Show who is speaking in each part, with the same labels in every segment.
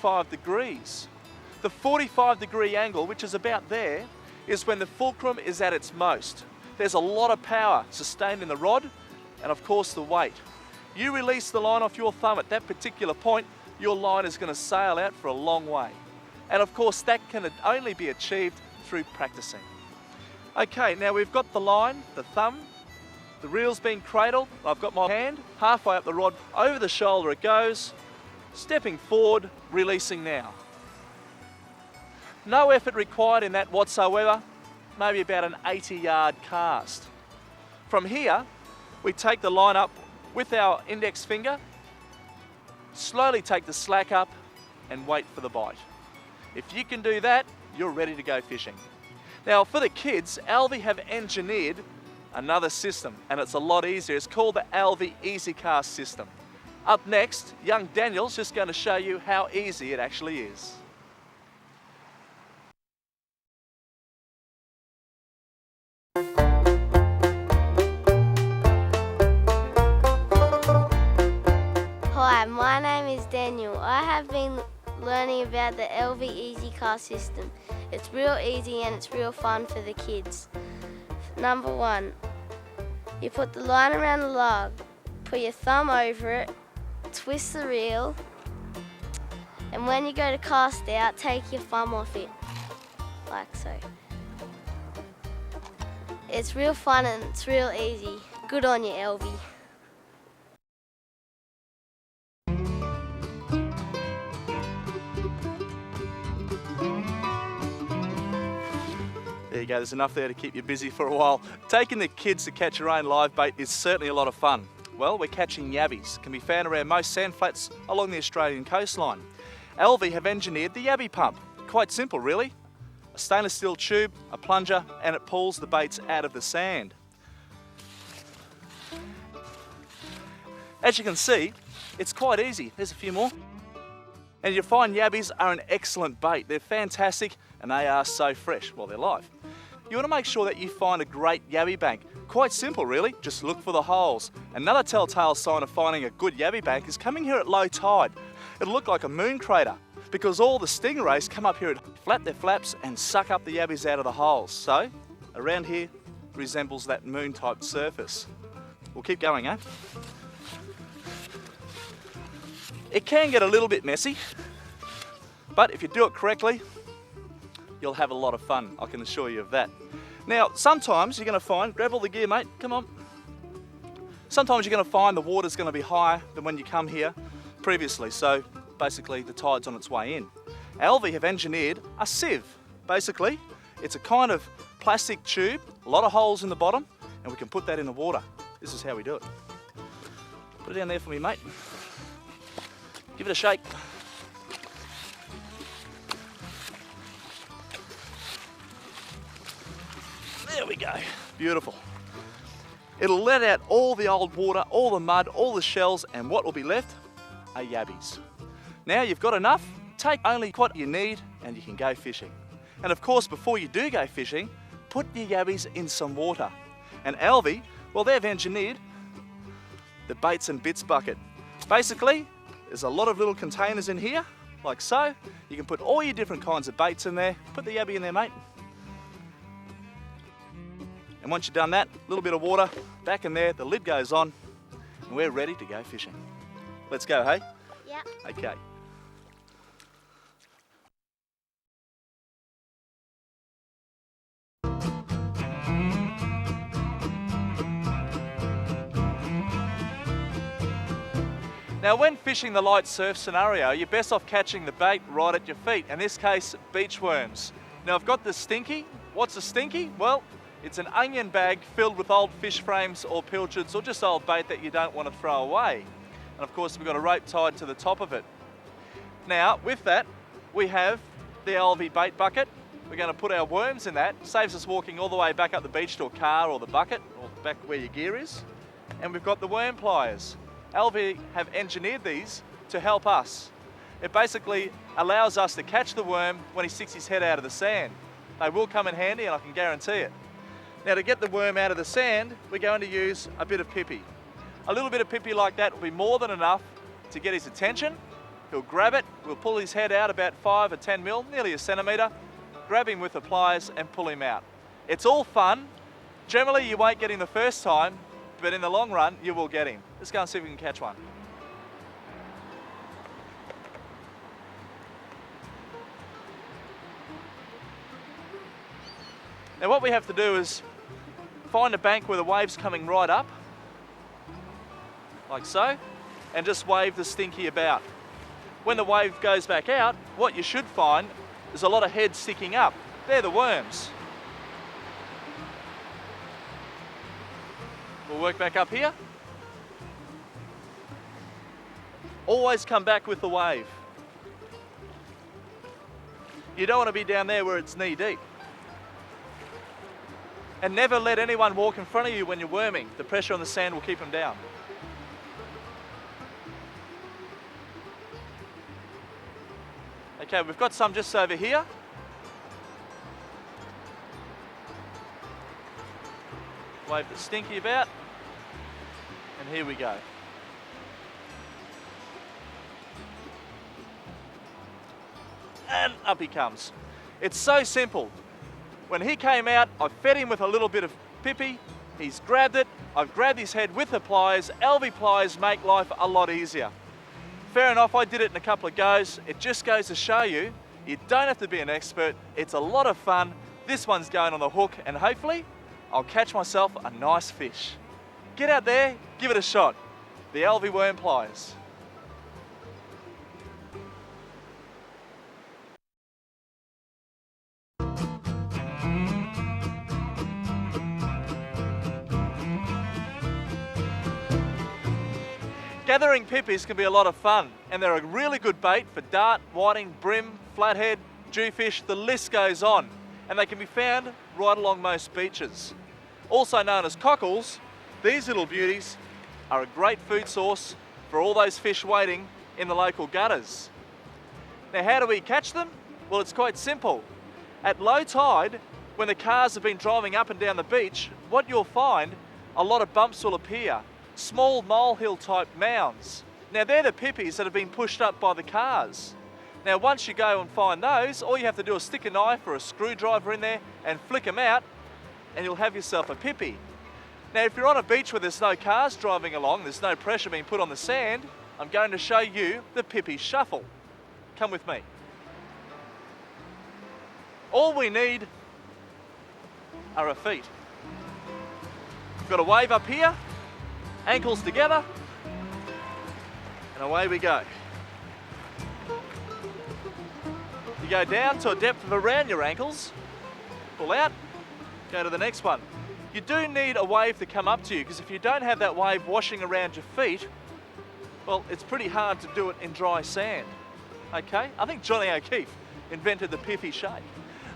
Speaker 1: 5 degrees. The 45-degree angle, which is about there, is when the fulcrum is at its most. There's a lot of power sustained in the rod and of course the weight. You release the line off your thumb at that particular point, your line is going to sail out for a long way. And of course that can only be achieved through practicing. Okay, now we've got the line, the thumb, the reel's being cradled. I've got my hand halfway up the rod, over the shoulder it goes, stepping forward, releasing now. No effort required in that whatsoever, maybe about an 80-yard cast. From here, we take the line up with our index finger, slowly take the slack up and wait for the bite. If you can do that, you're ready to go fishing. Now for the kids, Alvey have engineered another system and it's a lot easier. It's called the Alvey Easy Cast system. Up next, young Daniel's just going to show you how easy it actually is.
Speaker 2: Hi, my name is Daniel. I have been learning about the Alvey Easy Cast system. It's real easy and it's real fun for the kids. Number 1, you put the line around the log, put your thumb over it, twist the reel, and when you go to cast out, take your thumb off it, like so. It's real fun and it's real easy. Good on you, Alvey.
Speaker 1: There you go, there's enough there to keep you busy for a while. Taking the kids to catch your own live bait is certainly a lot of fun. Well, we're catching yabbies, can be found around most sand flats along the Australian coastline. Alvey have engineered the yabby pump. Quite simple really. A stainless steel tube, a plunger, and it pulls the baits out of the sand. As you can see, it's quite easy. There's a few more. And you'll find yabbies are an excellent bait. They're fantastic and they are so fresh while they're live. You want to make sure that you find a great yabby bank. Quite simple really, just look for the holes. Another telltale sign of finding a good yabby bank is coming here at low tide. It'll look like a moon crater because all the stingrays come up here and flap their flaps and suck up the yabbies out of the holes. So, around here resembles that moon type surface. We'll keep going, eh? It can get a little bit messy, but if you do it correctly, you'll have a lot of fun, I can assure you of that. Now, sometimes you're going to find, grab all the gear mate, come on. Sometimes you're going to find the water's going to be higher than when you come here previously, so basically the tide's on its way in. Alvey have engineered a sieve. Basically, it's a kind of plastic tube, a lot of holes in the bottom, and we can put that in the water. This is how we do it. Put it down there for me, mate. Give it a shake. There we go, beautiful. It'll let out all the old water, all the mud, all the shells, and what will be left are yabbies. Now you've got enough, take only what you need and you can go fishing. And of course, before you do go fishing, put your yabbies in some water. And Alvey, well, they've engineered the baits and bits bucket. Basically, there's a lot of little containers in here, like so. You can put all your different kinds of baits in there. Put the yabby in there, mate. And once you've done that, a little bit of water back in there, the lid goes on, and we're ready to go fishing. Let's go, hey?
Speaker 2: Yeah.
Speaker 1: Okay. Now when fishing the light surf scenario, you're best off catching the bait right at your feet, in this case, beach worms. Now I've got the stinky. What's a stinky? Well, it's an onion bag filled with old fish frames or pilchards or just old bait that you don't want to throw away. And of course we've got a rope tied to the top of it. Now with that, we have the Alvey bait bucket. We're going to put our worms in that. Saves us walking all the way back up the beach to a car or the bucket or back where your gear is. And we've got the worm pliers. Alvey have engineered these to help us. It basically allows us to catch the worm when he sticks his head out of the sand. They will come in handy and I can guarantee it. Now to get the worm out of the sand, we're going to use a bit of pippy. A little bit of pippy like that will be more than enough to get his attention He'll grab it, we'll pull his head out about 5 or 10 mil, nearly a centimetre, grab him with the pliers and pull him out. It's all fun. Generally you won't get him the first time, but in the long run you will get him. Let's go and see if we can catch one. Now what we have to do is find a bank where the wave's coming right up, like so, and just wave the stinky about. When the wave goes back out, what you should find is a lot of heads sticking up. They're the worms. We'll work back up here. Always come back with the wave. You don't want to be down there where it's knee deep. And never let anyone walk in front of you when you're worming. The pressure on the sand will keep them down. Okay, we've got some just over here. Wave the stinky about, and here we go. And up he comes. It's so simple. When he came out, I fed him with a little bit of pippy, he's grabbed it, I've grabbed his head with the pliers. Alvey pliers make life a lot easier. Fair enough, I did it in a couple of goes. It just goes to show you, you don't have to be an expert. It's a lot of fun. This one's going on the hook, and hopefully I'll catch myself a nice fish. Get out there, give it a shot. The Alvey worm pliers. Gathering pippies can be a lot of fun, and they're a really good bait for dart, whiting, brim, flathead, jewfish, the list goes on. And they can be found right along most beaches. Also known as cockles, these little beauties are a great food source for all those fish waiting in the local gutters. Now how do we catch them? Well, it's quite simple. At low tide, when the cars have been driving up and down the beach, what you'll find, a lot of bumps will appear. Small molehill type mounds. Now they're the pippies that have been pushed up by the cars. Now once you go and find those, all you have to do is stick a knife or a screwdriver in there and flick them out, and you'll have yourself a pippy. Now if you're on a beach where there's no cars driving along, there's no pressure being put on the sand, I'm going to show you the pippy shuffle. Come with me. All we need are our feet. We've got a wave up here, ankles together, and away we go. You go down to a depth of around your ankles, pull out, go to the next one. You do need a wave to come up to you, because if you don't have that wave washing around your feet, well, it's pretty hard to do it in dry sand. Okay? I think Johnny O'Keefe invented the pippy shake.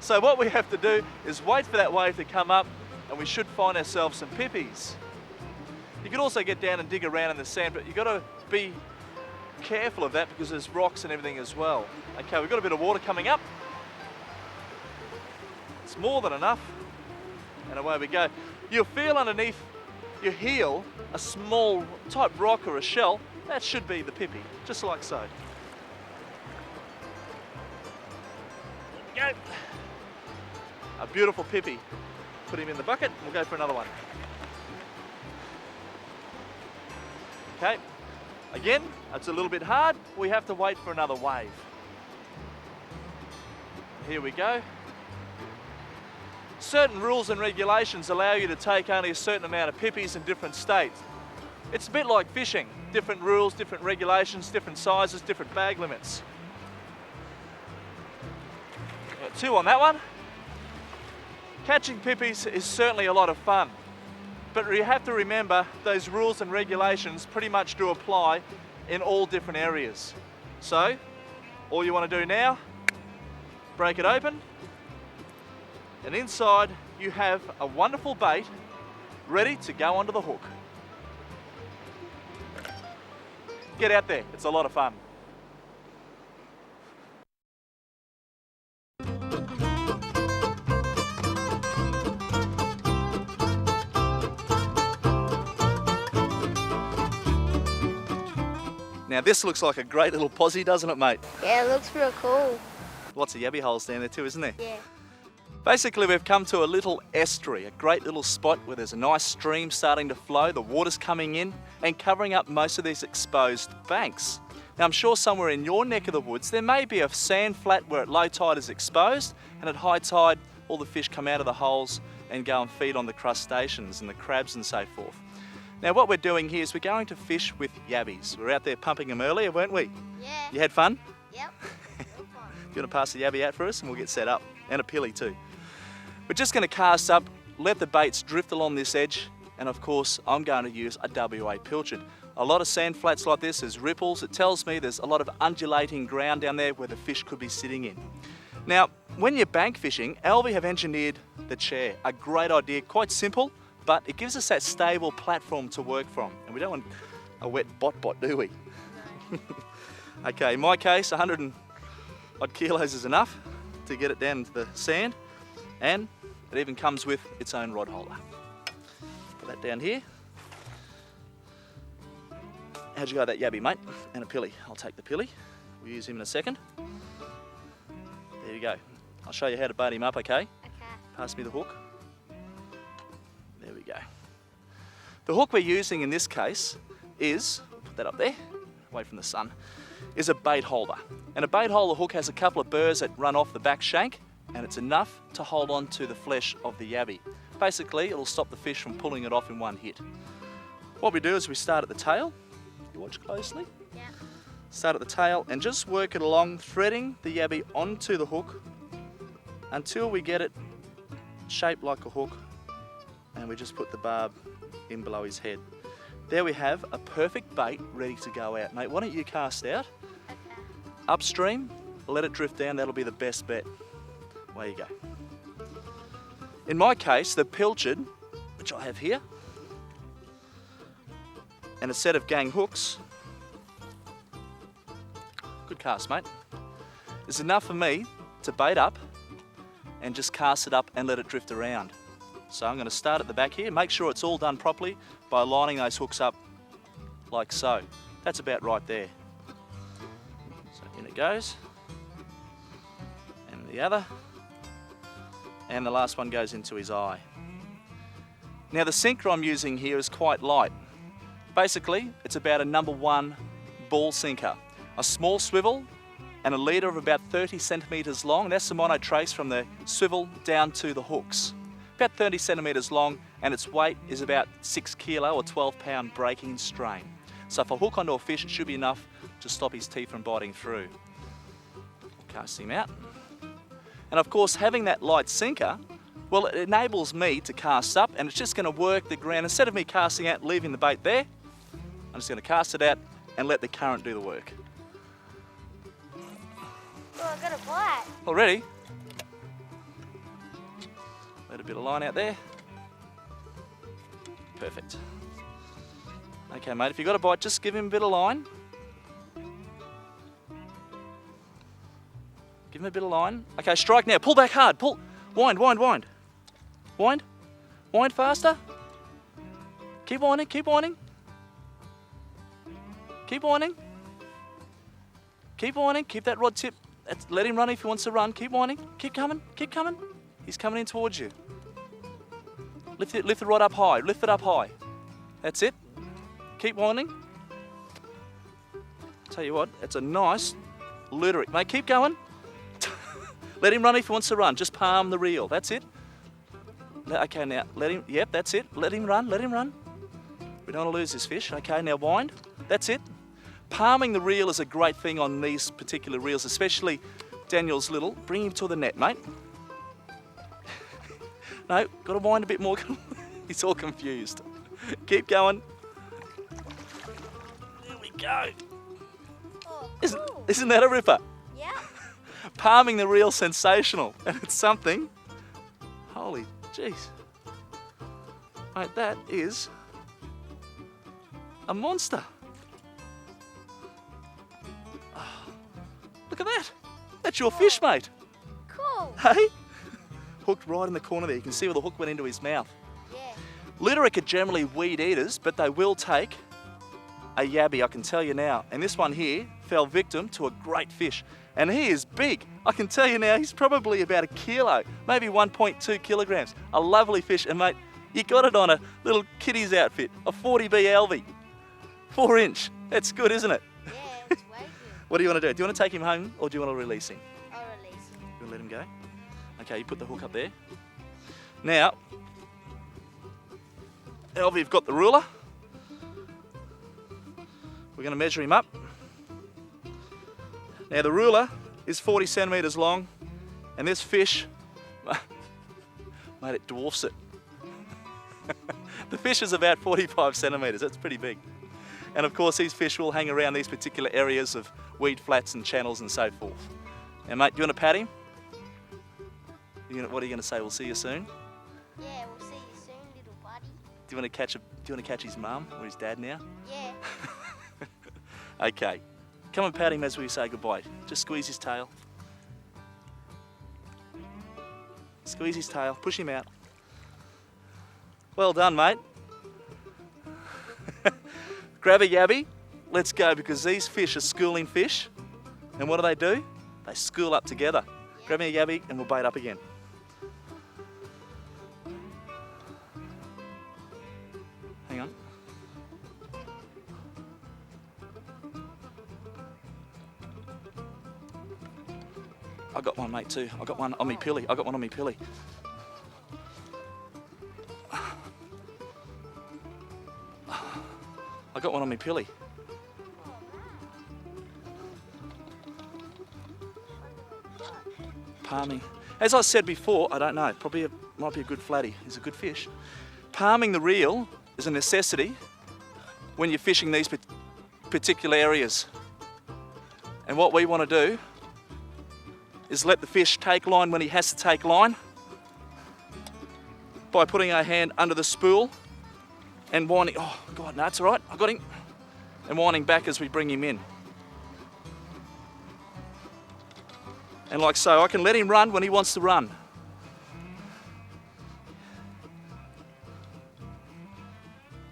Speaker 1: So what we have to do is wait for that wave to come up, and we should find ourselves some pippies. You can also get down and dig around in the sand, but you've got to be careful of that because there's rocks and everything as well. Okay, we've got a bit of water coming up. It's more than enough, and away we go. You'll feel underneath your heel a small type rock or a shell. That should be the pippy, just like so. There we go. A beautiful pippy. Put him in the bucket, and we'll go for another one. Okay, again, it's a little bit hard. We have to wait for another wave. Here we go. Certain rules and regulations allow you to take only a certain amount of pippies in different states. It's a bit like fishing. Different rules, different regulations, different sizes, different bag limits. Got 2 on that one. Catching pippies is certainly a lot of fun. But you have to remember those rules and regulations pretty much do apply in all different areas. So, all you want to do now, break it open, and inside you have a wonderful bait ready to go onto the hook. Get out there, it's a lot of fun. Now this looks like a great little posse, doesn't it, mate?
Speaker 2: Yeah, it looks real cool.
Speaker 1: Lots of yabby holes down there too, isn't there?
Speaker 2: Yeah.
Speaker 1: Basically, we've come to a little estuary, a great little spot where there's a nice stream starting to flow, the water's coming in and covering up most of these exposed banks. Now, I'm sure somewhere in your neck of the woods, there may be a sand flat where at low tide is exposed, and at high tide, all the fish come out of the holes and go and feed on the crustaceans and the crabs and so forth. Now, what we're doing here is we're going to fish with yabbies. We were out there pumping them earlier, weren't we?
Speaker 2: Yeah.
Speaker 1: You had fun?
Speaker 2: Yep.
Speaker 1: You want to pass the yabby out for us and we'll get set up, and a pilly too. We're just going to cast up, let the baits drift along this edge, and of course I'm going to use a WA pilchard. A lot of sand flats like this, there's ripples. It tells me there's a lot of undulating ground down there where the fish could be sitting in. Now, when you're bank fishing, Alvey have engineered the chair. A great idea, quite simple, but it gives us that stable platform to work from. And we don't want a wet bot, do we?
Speaker 2: No.
Speaker 1: Okay, in my case, 100 and odd kilos is enough to get it down into the sand. And it even comes with its own rod holder. Put that down here. How'd you go with that yabby, mate? And a pilly. I'll take the pilly. We'll use him in a second. There you go. I'll show you how to bait him up, okay?
Speaker 2: Okay.
Speaker 1: Pass me the hook. There we go. The hook we're using in this case is, put that up there, away from the sun, is a bait holder. And a bait holder hook has a couple of burrs that run off the back shank, and it's enough to hold on to the flesh of the yabby. Basically, it'll stop the fish from pulling it off in one hit. What we do is we start at the tail. You watch closely.
Speaker 2: Yeah.
Speaker 1: Start at the tail and just work it along, threading the yabby onto the hook until we get it shaped like a hook, and we just put the barb in below his head. There we have a perfect bait ready to go out. Mate, why don't you cast out?
Speaker 2: Okay.
Speaker 1: Upstream, let it drift down, that'll be the best bet. Away you go. In my case, the pilchard, which I have here, and a set of gang hooks, good cast, mate, is enough for me to bait up and just cast it up and let it drift around. So I'm going to start at the back here, make sure it's all done properly by lining those hooks up like so. That's about right there. So in it goes, and the other, and the last one goes into his eye. Now the sinker I'm using here is quite light. Basically, it's about a #1 ball sinker. A small swivel and a leader of about 30 centimetres long. That's the monotrace from the swivel down to the hooks. About 30 centimetres long, and its weight is about 6 kilo or 12-pound breaking strain. So if I hook onto a fish, it should be enough to stop his teeth from biting through. Cast him out. And of course, having that light sinker, well, it enables me to cast up, and it's just going to work the ground. Instead of me casting out and leaving the bait there, I'm just going to cast it out and let the current do the work.
Speaker 2: Oh, I got a bite.
Speaker 1: Already? Let a bit of line out there. Perfect. Okay, mate, if you've got a bite, just give him a bit of line. Give him a bit of line. Okay, strike now. Pull back hard. Pull. Wind, wind, wind. Wind. Wind faster. Keep winding, keep winding. Keep winding. Keep winding. Keep that rod tip. Let him run if he wants to run. Keep winding. Keep coming. Keep coming. He's coming in towards you. Lift the rod up high. Lift it up high. That's it. Keep winding. Tell you what, it's a nice luteric. Mate, keep going. Let him run if he wants to run. Just palm the reel. That's it. Okay, now let him. Yep, that's it. Let him run. Let him run. We don't want to lose this fish. Okay, now wind. That's it. Palming the reel is a great thing on these particular reels, especially Daniel's little. Bring him to the net, mate. No, got to wind a bit more. He's all confused. Keep going. There we go.
Speaker 2: Oh, cool.
Speaker 1: Isn't that a ripper?
Speaker 2: Yeah.
Speaker 1: Palming the reel, sensational. And it's something, holy jeez. Mate, that is a monster. Oh, look at that. That's your fish, mate.
Speaker 2: Cool.
Speaker 1: Hey? Hooked right in the corner there. You can see where the hook went into his mouth.
Speaker 2: Yeah.
Speaker 1: Luteric are generally weed eaters, but they will take a yabby, I can tell you now. And this one here fell victim to a great fish. And he is big. I can tell you now, he's probably about 1 kilo, maybe 1.2 kilograms. A lovely fish. And mate, you got it on a little kiddie's outfit, a 40B Alvey, 4-inch. That's good, isn't it?
Speaker 2: Yeah, it's way good.
Speaker 1: What do you want to do? Do you want to take him home or do you want to release him?
Speaker 2: I'll release him.
Speaker 1: You want to let him go? Okay, you put the hook up there. Now, Alvey, you've got the ruler. We're going to measure him up. Now the ruler is 40 centimetres long and this fish, mate, it dwarfs it. The fish is about 45 centimetres, that's pretty big. And of course these fish will hang around these particular areas of weed flats and channels and so forth. Now mate, do you want to pat him? What are you going to say? We'll see you soon?
Speaker 2: Yeah, we'll see you soon, little buddy.
Speaker 1: Do you want to catch his mum or his dad now?
Speaker 2: Yeah.
Speaker 1: Okay. Come and pat him as we say goodbye. Just squeeze his tail. Squeeze his tail, push him out. Well done, mate. Grab a yabby, let's go, because these fish are schooling fish. And what do? They school up together. Grab me a yabby and we'll bait up again. Hang on. I got one, mate, too. I got one on me pilly. I got one on me pilly. I got one on me pilly. Palming. As I said before, I don't know, probably might be a good flatty. He's a good fish. Palming the reel is a necessity when you're fishing these particular areas. And what we want to do is let the fish take line when he has to take line by putting our hand under the spool and winding, oh God, no, it's all right, I got him, and winding back as we bring him in. And like so, I can let him run when he wants to run.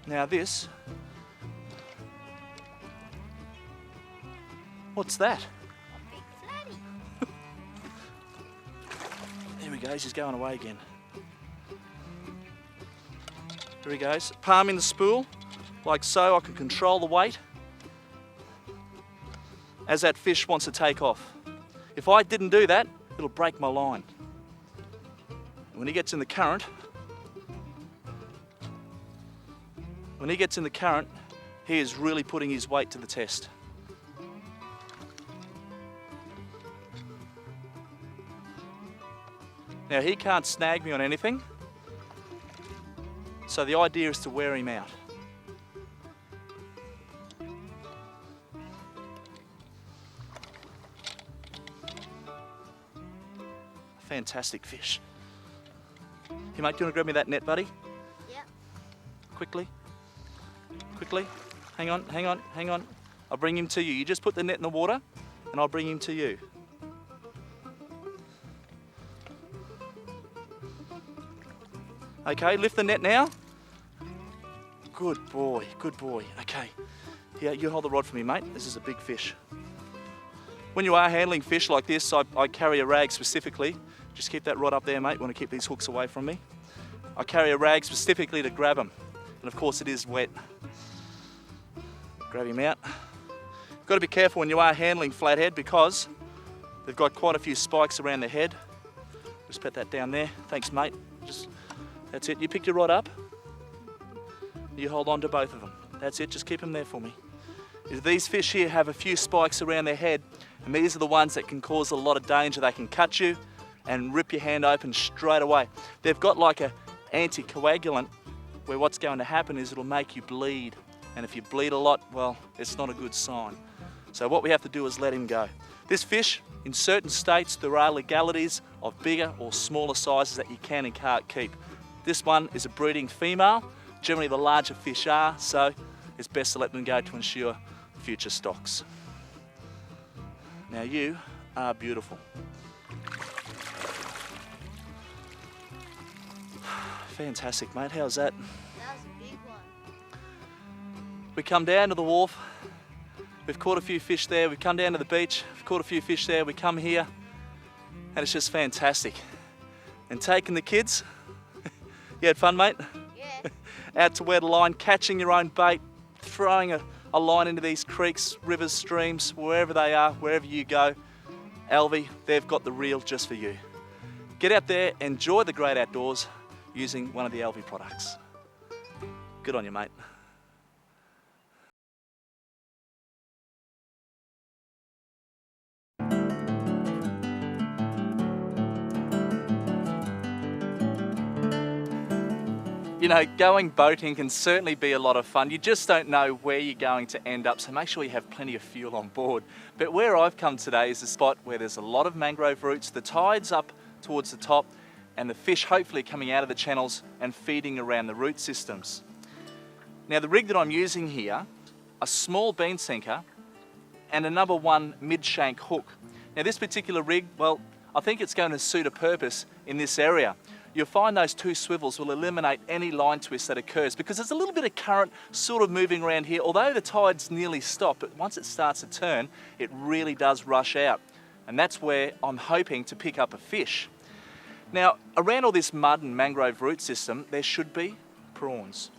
Speaker 1: Now this, what's that? There he goes, he's going away again. There he goes, palming the spool, like so. I can control the weight as that fish wants to take off. If I didn't do that, it'll break my line. When he gets in the current, he is really putting his weight to the test. Now he can't snag me on anything, so the idea is to wear him out. Fantastic fish. Hey mate, do you want to grab me that net, buddy?
Speaker 2: Yep.
Speaker 1: Quickly. Hang on. I'll bring him to you. You just put the net in the water and I'll bring him to you. Okay, lift the net now. Good boy. Okay. Here, you hold the rod for me, mate. This is a big fish. When you are handling fish like this, I carry a rag specifically. Just keep that rod up there, mate. Want to keep these hooks away from me. I carry a rag specifically to grab them. And of course it is wet. Grab him out. Got to be careful when you are handling flathead because they've got quite a few spikes around their head. Just put that down there. Thanks, mate. That's it. You picked your rod up. You hold on to both of them. That's it. Just keep them there for me. These fish here have a few spikes around their head, and these are the ones that can cause a lot of danger. They can cut you and rip your hand open straight away. They've got like an anticoagulant where what's going to happen is it'll make you bleed. And if you bleed a lot, well, it's not a good sign. So what we have to do is let him go. This fish, in certain states, there are legalities of bigger or smaller sizes that you can and can't keep. This one is a breeding female. Generally the larger fish are, so it's best to let them go to ensure future stocks. Now you are beautiful. Fantastic, mate. How's that?
Speaker 2: That was a big one.
Speaker 1: We come down to the wharf, we've caught a few fish there, we've come down to the beach, we've caught a few fish there, we come here, and it's just fantastic. And taking the kids, you had fun, mate?
Speaker 2: Yeah.
Speaker 1: Out to where the line, catching your own bait, throwing a line into these creeks, rivers, streams, wherever they are, wherever you go. Alvey, they've got the reel just for you. Get out there, enjoy the great outdoors using one of the Alvey products. Good on you, mate. You know, going boating can certainly be a lot of fun. You just don't know where you're going to end up, so make sure you have plenty of fuel on board. But where I've come today is a spot where there's a lot of mangrove roots, the tide's up towards the top, and the fish hopefully coming out of the channels and feeding around the root systems. Now the rig that I'm using here, a small bean sinker and a number 1 mid-shank hook. Now this particular rig, well, I think it's going to suit a purpose in this area. You'll find those 2 swivels will eliminate any line twist that occurs because there's a little bit of current sort of moving around here. Although the tide's nearly stopped, but once it starts to turn, it really does rush out. And that's where I'm hoping to pick up a fish. Now, around all this mud and mangrove root system, there should be prawns.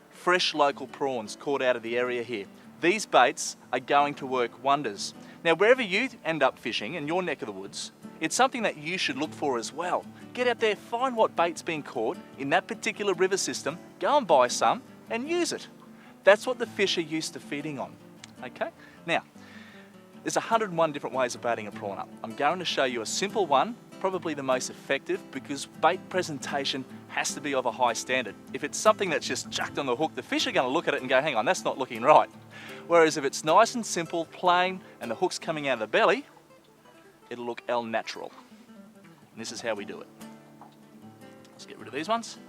Speaker 1: Fresh local prawns caught out of the area here. These baits are going to work wonders. Now, wherever you end up fishing in your neck of the woods, it's something that you should look for as well. Get out there, find what bait's being caught in that particular river system, go and buy some and use it. That's what the fish are used to feeding on, okay? Now, there's 101 different ways of baiting a prawn up. I'm going to show you a simple one, probably the most effective because bait presentation has to be of a high standard. If it's something that's just chucked on the hook, the fish are going to look at it and go, hang on, that's not looking right. Whereas if it's nice and simple, plain, and the hook's coming out of the belly, it'll look al natural. And this is how we do it. Let's get rid of these ones.